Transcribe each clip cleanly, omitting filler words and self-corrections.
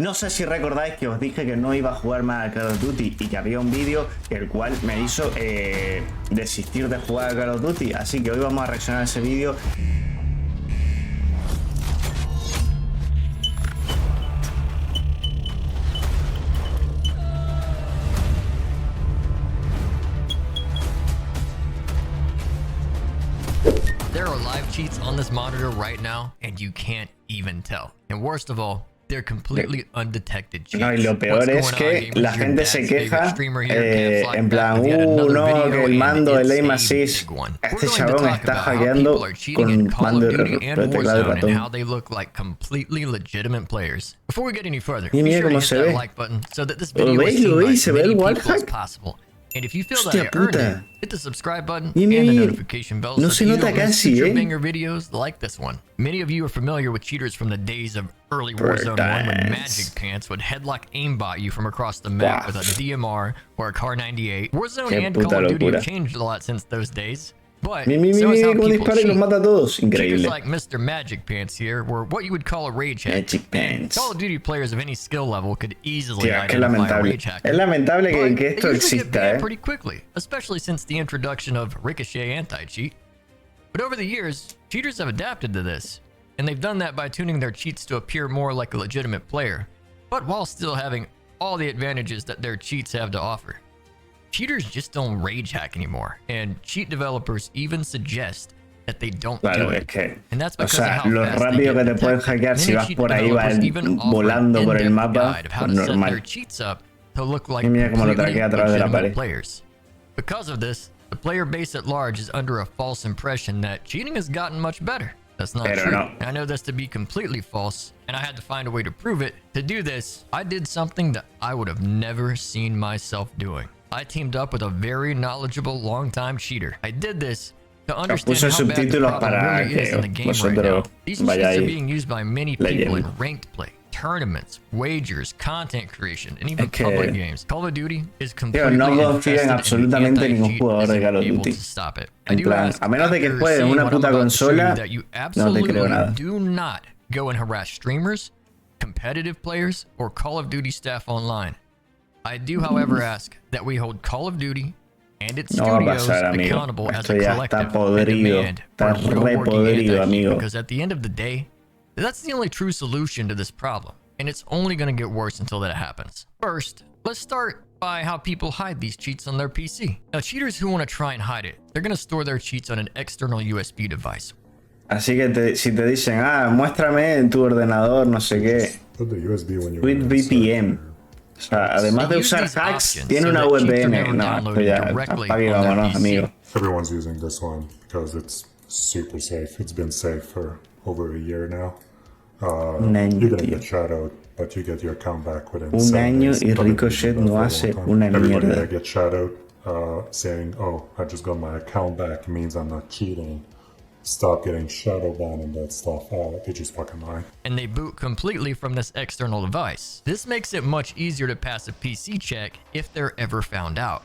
No sé si recordáis que os dije que no iba a jugar más a Call of Duty y que había un vídeo el cual me hizo desistir de jugar a Call of Duty. Así que hoy vamos a reaccionar a ese vídeo. There are live cheats on this monitor right now, and you can't even tell. And worst of all, they're completely undetected cheats. No, y lo peor es que la gente se queja en plan, no, que el mando, el aim assist, este chabón está hackeando con mando de teclado y ratón. Y mira cómo se ve. Lo veis, se ve el wallhack. And if you feel Hostia that I earned puta. it, hit the subscribe button Y and the mira, notification bell no so se that you nota don't miss casi, future banger videos like this one. Many of you are familiar with cheaters from the days of early Warzone 1 when Magic Pants would headlock aimbot you from across the map with a DMR or a Car 98. Warzone and Call of Duty have changed a lot since those days. But so is how people cheat. Cheaters like Mr. Magic Pants here were what you would call a rage hack. Magic Pants. Call of Duty players of any skill level could easily Tío, identify a rage hacker. Es lamentable que esto exista, pretty quickly, especially since the introduction of Ricochet anti-cheat. But over the years, cheaters have adapted to this, and they've done that by tuning their cheats to appear more like a legitimate player, but while still having all the advantages that their cheats have to offer. Cheaters just don't rage hack anymore, and cheat developers even suggest that they don't do it. And that's because of how lo rápido que te puedes hackear si vas por ahí volando por el mapa, pues normal. Y mira cómo lo traquea a través de la pared. Because of this, the player base at large is under a false impression that cheating has gotten much better. That's not true. No. I know this to be completely false, and I had to find a way to prove it. To do this, I did something that I would have never seen myself doing. I teamed up with a very knowledgeable long-time cheater. I did this to understand how bad the problem really is in the game right now. These cheats are being used by many people in ranked play, tournaments, wagers, content creation, and even public games. Call of Duty is completely infested absolutamente ningún jugador de Call of Duty. En plan, a menos de que juegues en una puta consola, no te creo nada. Do not go and harass streamers, competitive players, or Call of Duty staff online. I do, however, ask that we hold Call of Duty and its studios accountable as a collective and demand for real working anti-cheat, because at the end of the day, that's the only true solution to this problem, and it's only going to get worse until that happens. First, let's start by how people hide these cheats on their PC. Now, cheaters who want to try and hide it, they're going to store their cheats on an external USB device. Así que si te dicen, muéstrame en tu ordenador, no sé qué, with VPN. O sea, además de usar hacks, tiene una VPN. No, esto ya, apague y vámonos, amigo. Everyone's using this one because it's super safe. It's been safe for over a year now. You're gonna get shadowed, but you get your account back within 7 days. Un año y Ricochet no hace una mierda. Everybody that gets shadowed saying, oh, I just got my account back, means I'm not cheating. Stop getting shadow banned and that stuff. They just fucking lie. And they boot completely from this external device. This makes it much easier to pass a PC check if they're ever found out.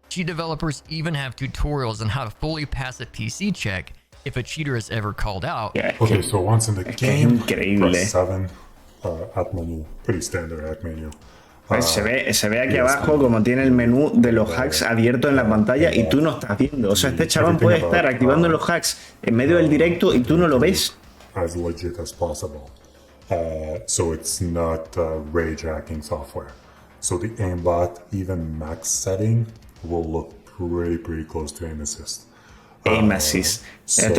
Cheat developers even have tutorials on how to fully pass a PC check if a cheater is ever called out. Okay, so once in the game, press 7 at menu. Pretty standard at menu. Se ve aquí abajo como tiene el menú de los hacks abierto en la pantalla y tú no estás viendo. O sea, este chabón puede estar activando los hacks en medio del directo y tú no lo ves. As legit as possible. So it's not rage hacking software. So the aimbot, even max setting, will look pretty close to aim assist. Aim assist.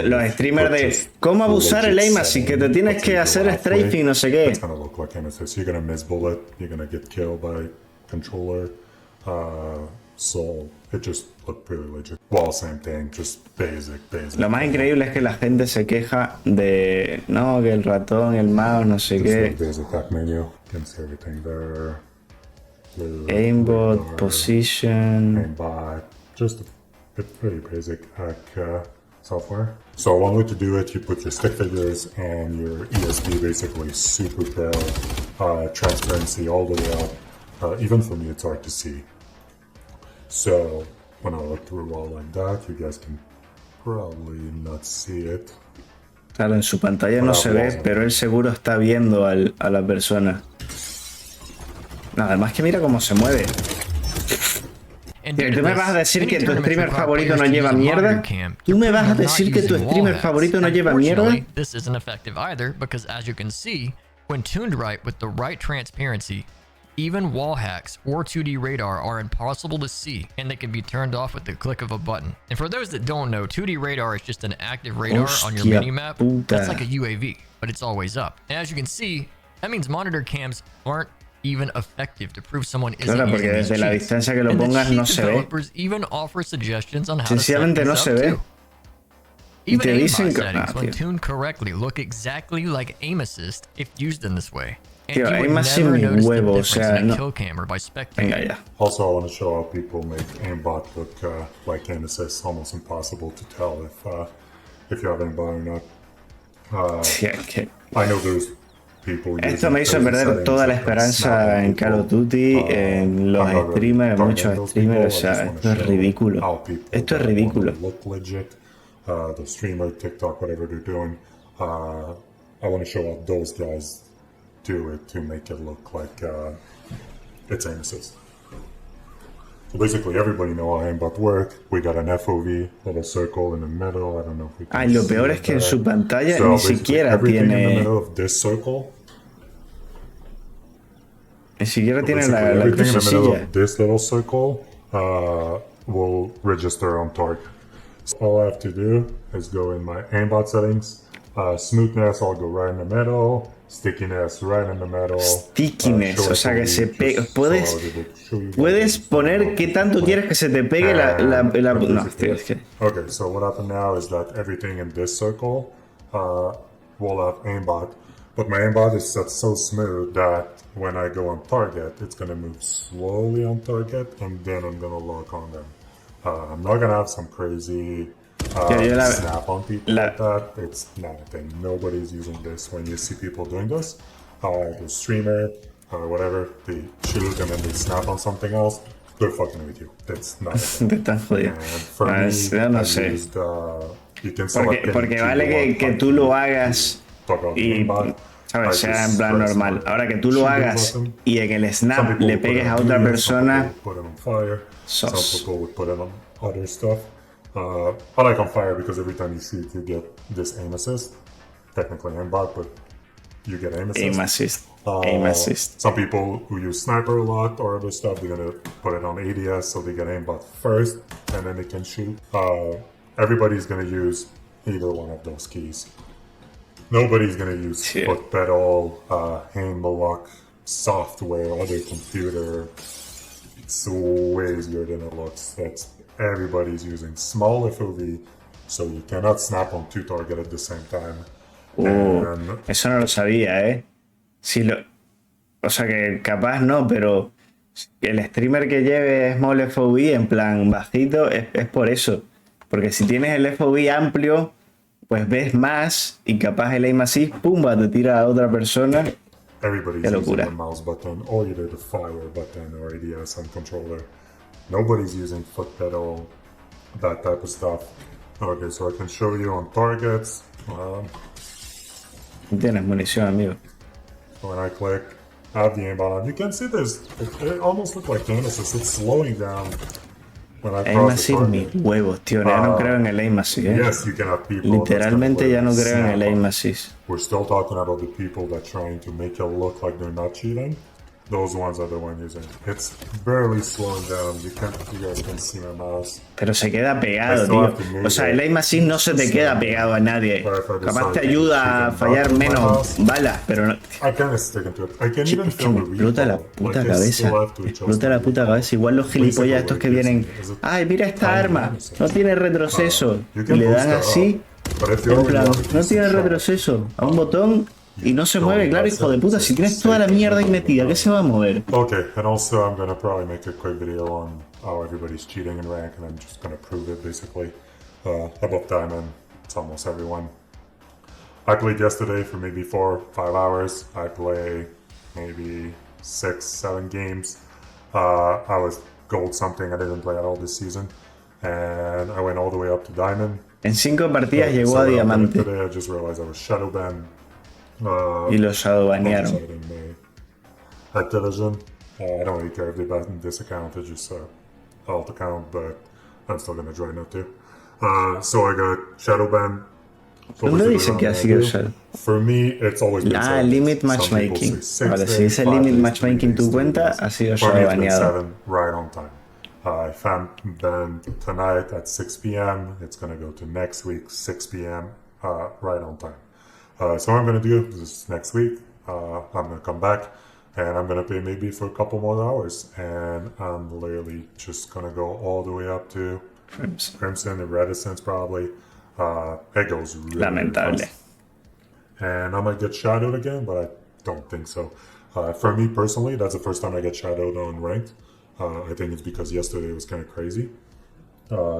Los streamers de cómo abusar el aim assist, que te tienes que hacer strafing, no sé qué. It's gonna look like aim assist. You're gonna miss bullet. You're gonna get killed by controller. So it just looked pretty legit. Well, same thing, just basic. Lo más increíble es que la gente se queja de no, que el ratón, el mouse, no sé qué. Basic hack menu. You can see everything there. Aimbot, position. Aimbot. Just a pretty basic hack software. So one way to do it, you put your stick figures and your ESD basically super pale, transparency all the way up. Even for me, it's hard to see. So when I look through all like that, you guys can probably not see it. Claro, en su pantalla no se ve, pero él seguro está viendo a la persona. No, además que mira cómo se mueve. Tío, ¿tú me vas a decir que tu streamer favorito no lleva mierda? ¿Tú me vas a decir que tu streamer favorito no lleva mierda? This isn't effective either because as you can see, when tuned right with the right transparency, even wall hacks or 2D radar are impossible to see and they can be turned off with the click of a button. And for those that don't know, 2D radar is just an active radar on your minimap. That's like a UAV, but it's always up. And as you can see, that means monitor cams aren't even effective to prove someone isn't claro, porque desde la distancia que lo pongas no se ve. Even offer suggestions on how sencillamente no se ve. Y te dicen que when tuned correctly look exactly like aim assist if used in this way. Tío, aim assist mi huevo, o sea, no. Venga ya. Also, I want to show how people make aimbot look like aim assist. Almost impossible to tell if you have aimbot or not. Sí, es que... I know there's esto me hizo perder toda la esperanza en Call of Duty, en los streamers, en muchos streamers. O sea, esto es ridículo. Esto es ridículo. The streamer, TikTok, whatever they're doing, I want to show how those guys do it to make it look like it's aim assist. So basically, everybody knows how aimbot work. We got an FOV, little circle in the middle. I don't know if we can lo peor es que en su pantalla ni siquiera tiene. Ni siquiera tiene la crucecilla. This little circle will register on target. So all I have to do is go in my aimbot settings. Smoothness, I'll go right in the middle. Stickiness, right in the middle. Stickiness, o sea que se pegue. Puedes poner qué tanto quieres que se te pegue la no, tío, es que... Okay, so what happened now is that everything in this circle will have aimbot. But my aimbot is set so smooth that when I go on target, it's going to move slowly on target, and then I'm going to lock on them. I'm not going to have some crazy snap on people like that. It's not a thing. Nobody's using this. When you see people doing this, the streamer or whatever, they shoot and then they snap on something else, they're fucking with you. It's not a thing. And for me, no sé. You can select porque vale que tú lo hagas y... ¿sabes? Sea en plan normal. Ahora que tú lo hagas y en el snap le pegues a otra persona, sos. I like on fire because every time you shoot, you get this aim assist. Technically aimbot, but you get aim assist. Aim assist. Aim assist. Some people who use sniper a lot or other stuff, they're gonna put it on ADS so they get aimbot first, and then they can shoot. Everybody's gonna use either one of those keys. Nobody's gonna use foot pedal, aim lock software, other computer. It's way easier than it looks. Everybody's using small FOV, so you cannot snap on two targets at the same time. Eso no lo sabía, o sea que capaz no, pero el streamer que lleve small FOV en plan bajito es por eso. Porque si tienes el FOV amplio, pues ves más y capaz el aim assist, pumba, te tira a otra persona. Qué locura. Mouse button or either the fire button or ADS and controller. Nobody's using foot pedal, that type of stuff. Okay, so I can show you on targets. Tienes munición, amigo. When I click, I have the aimbot on. You can see this. It almost looks like aim assist. It's slowing down. Aim assist mis huevos, tío. Ya no creo en el aim assist, Yes, you can have people. Literalmente ya no creo en el aim assist. We're still talking about the people that are trying to make it look like they're not cheating. Those ones are the ones using. It's barely slowing down. You guys can see my mouse. Pero se queda pegado, tío. O sea, el aim assist no se te queda pegado a nadie. Capaz te ayuda a fallar menos balas, pero no. Es que me explota la puta cabeza. Me explota la puta cabeza. Igual los gilipollas estos que vienen. Ay, mira esta arma. No tiene retroceso. Y le dan así. En plan, no tiene retroceso. A un botón. Y no se mueve, claro, hijo de puta. Si tienes toda la mierda ahí metida, ¿qué se va a mover? Okay, and also I'm gonna probably make a quick video on how everybody's cheating in rank, and I'm just gonna prove it basically. Above diamond, it's almost everyone. I played yesterday for maybe 4 or 5 hours. I play maybe 6, 7 games. I was gold something. I didn't play at all this season, and I went all the way up to diamond. En 5 partidas llegó a diamante. Today I just realized I was shadow banned. Y lo shadowbanearon. Activision. I don't really care if they ban this account. It's just alt account, but I'm still gonna join it too. So I got shadow ban. ¿Dónde dice que ha sido Shadow? For me, it's always been limit matchmaking. Vale, si dice limit matchmaking tu cuenta, ha sido Shadow baneado. Right on time. I found ban tonight at 6 p.m. It's gonna go to next week 6 p.m. Right on time. So what I'm gonna do is next week. I'm gonna come back and I'm gonna pay maybe for a couple more hours, and I'm literally just gonna go all the way up to Crimson and Reticence probably. It goes really fast. And I might get shadowed again, but I don't think so. For me personally, that's the first time I get shadowed on ranked. I think it's because yesterday was kind of crazy.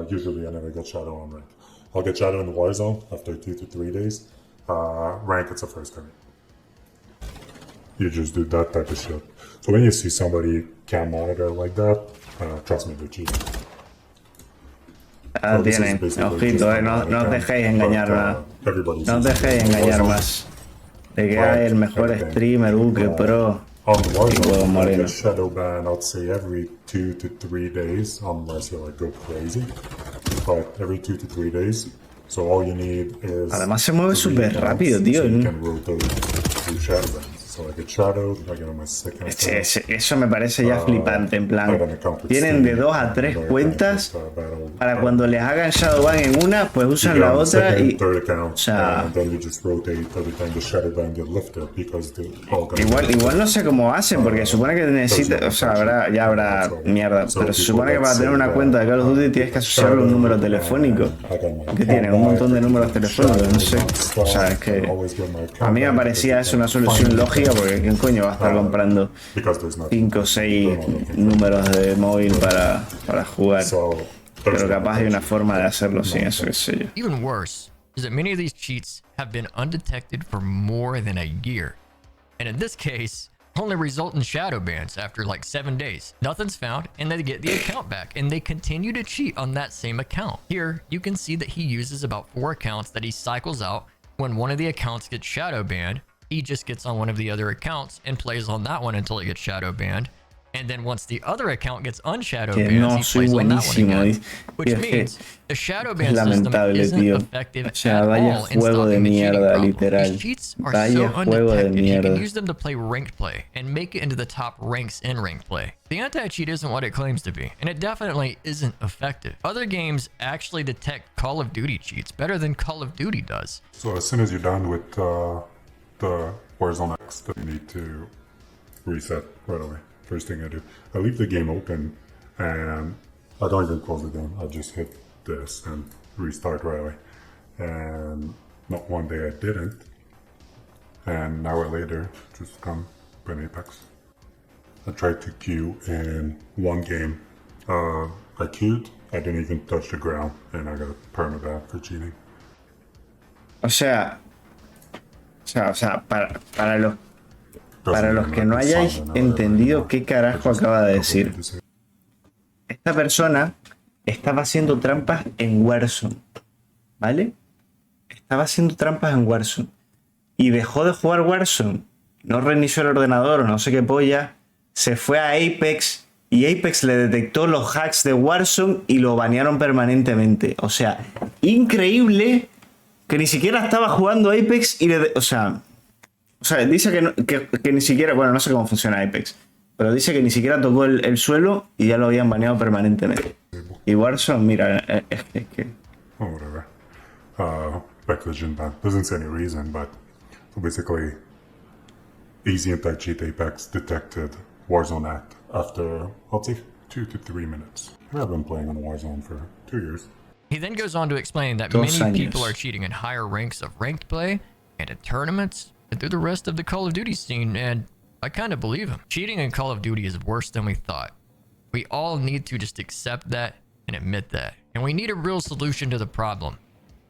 Usually I never get shadowed on ranked. I'll get shadowed in Warzone after 2 to 3 days. Rank, it's the first time. You just do that type of shit. So when you see somebody cam monitor like that, trust me, they're cheating. Tienen, ojito, no os dejéis engañar más. No os dejéis engañar más. De que hay el mejor streamer, que pro. On the Warzone, I get shadow ban, I'd say every 2 to 3 days, unless you like go crazy. But every 2 to 3 days. So all you need is. Además se mueve súper rápido, tío. So you can rotate through shadow bans. So I get shadowed, I get on my second account. Eso me parece ya flipante, en plan. Tienen de 2 a 3 cuentas para cuando les hagan shadowban en una, pues usan la otra y. O sea. Igual no sé cómo hacen, porque supone que necesitas. O sea, ya habrá mierda. Pero se supone que para tener una cuenta de Call of Duty tienes que asociarle un número telefónico. Que tienen un montón de números telefónicos, no sé. O sea, es que. A mí me parecía eso una solución lógica. Porque ¿quién coño va a estar comprando 5 o 6 números de móvil para jugar? Pero capaz hay una forma de hacerlo sin eso, qué sé yo. Even worse is that many of these cheats have been undetected for more than a year, and in this case only result in shadow bans after like 7 days. Nothing's found and they get the account back, and they continue to cheat on that same account. Here you can see that he uses about 4 accounts that he cycles out. When one of the accounts gets shadow banned, he just gets on one of the other accounts and plays on that one until it gets shadow banned. And then once the other account gets unshadow banned, he plays on that one again. Which means the shadow ban system isn't effective at all in stopping the cheating problem. These cheats are so undetected, you can use them to play ranked play and make it into the top ranks in ranked play. The anti-cheat isn't what it claims to be, and it definitely isn't effective. Other games actually detect Call of Duty cheats better than Call of Duty does. So as soon as you're done with the Warzone X, you need to reset right away. First thing I do, I leave the game open and I don't even close the game. I just hit this and restart right away. And not one day I didn't. And an hour later, just come play Apex. I tried to queue in one game. I queued, I didn't even touch the ground, and I got a permaban for cheating. O sea, para los que no hayáis entendido qué carajo acaba de decir. Esta persona estaba haciendo trampas en Warzone, ¿vale? Estaba haciendo trampas en Warzone. Y dejó de jugar Warzone. No reinició el ordenador o no sé qué polla. Se fue a Apex y Apex le detectó los hacks de Warzone y lo banearon permanentemente. O sea, increíble que ni siquiera estaba jugando Apex y o sea, dice que ni siquiera, bueno, no sé cómo funciona Apex, pero dice que ni siquiera tocó el suelo y ya lo habían baneado permanentemente. Y Warzone, mira, es que... Oh, whatever. Back to the gym ban. Doesn't say any reason, but so basically, easy anti-cheat Apex detected Warzone act after, I'll say, 2 to 3 minutes. I've been playing on Warzone for 2 years. He then goes on to explain that many people are cheating in higher ranks of ranked play and in tournaments and through the rest of the Call of Duty scene, and I kind of believe him. Cheating in Call of Duty is worse than we thought. We all need to just accept that and admit that, and we need a real solution to the problem.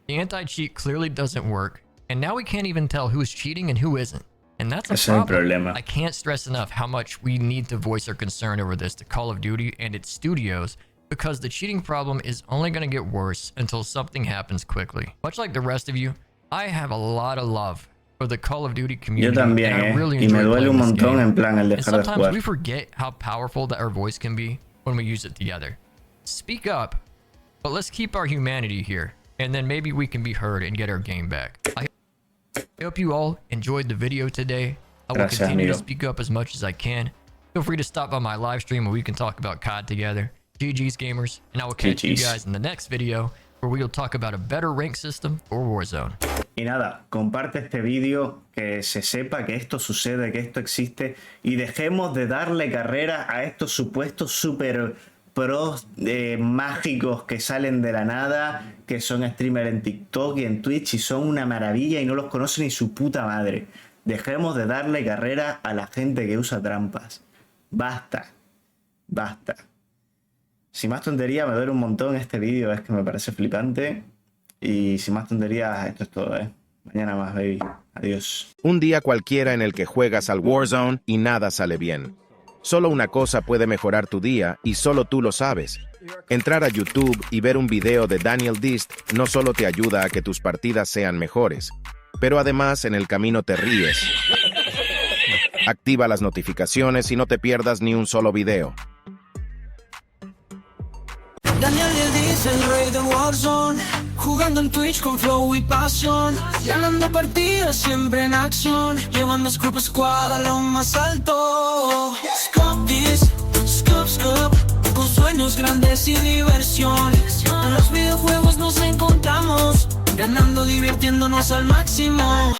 The anti-cheat clearly doesn't work, and now we can't even tell who's cheating and who isn't. And that's a problem. I can't stress enough how much we need to voice our concern over this to Call of Duty and its studios, because the cheating problem is only going to get worse until something happens quickly. Much like the rest of you, I have a lot of love for the Call of Duty community. Yo también, and I really y me duele un montón game. en plan el And dejar de sometimes jugar. we forget how powerful that our voice can be when we use it together. Speak up, but let's keep our humanity here, and then maybe we can be heard and get our game back. I hope you all enjoyed the video today. I will Gracias, continue amigo. to speak up as much as I can. Feel free to stop by my live stream where we can talk about COD together. GG's gamers, and I will catch you guys in the next video where we will talk about a better rank system for Warzone. Y nada, comparte este vídeo, que se sepa que esto sucede, que esto existe, y dejemos de darle carrera a estos supuestos super pros mágicos que salen de la nada, que son streamers en TikTok y en Twitch y son una maravilla y no los conoce ni su puta madre. Dejemos de darle carrera a la gente que usa trampas. Basta. Basta. Sin más tontería, me duele un montón este vídeo, es que me parece flipante. Y sin más tonterías, esto es todo, Mañana más, baby. Adiós. Un día cualquiera en el que juegas al Warzone y nada sale bien. Solo una cosa puede mejorar tu día y solo tú lo sabes. Entrar a YouTube y ver un video de Daniel Dist no solo te ayuda a que tus partidas sean mejores, pero además en el camino te ríes. Activa las notificaciones y no te pierdas ni un solo video. Daniel es el rey de Warzone, jugando en Twitch con flow y pasión, ganando partidas siempre en acción, llevando Skup Squad a lo más alto. Skup dist, Skup, con sueños grandes y diversiones. En los videojuegos nos encontramos, ganando, divirtiéndonos al máximo.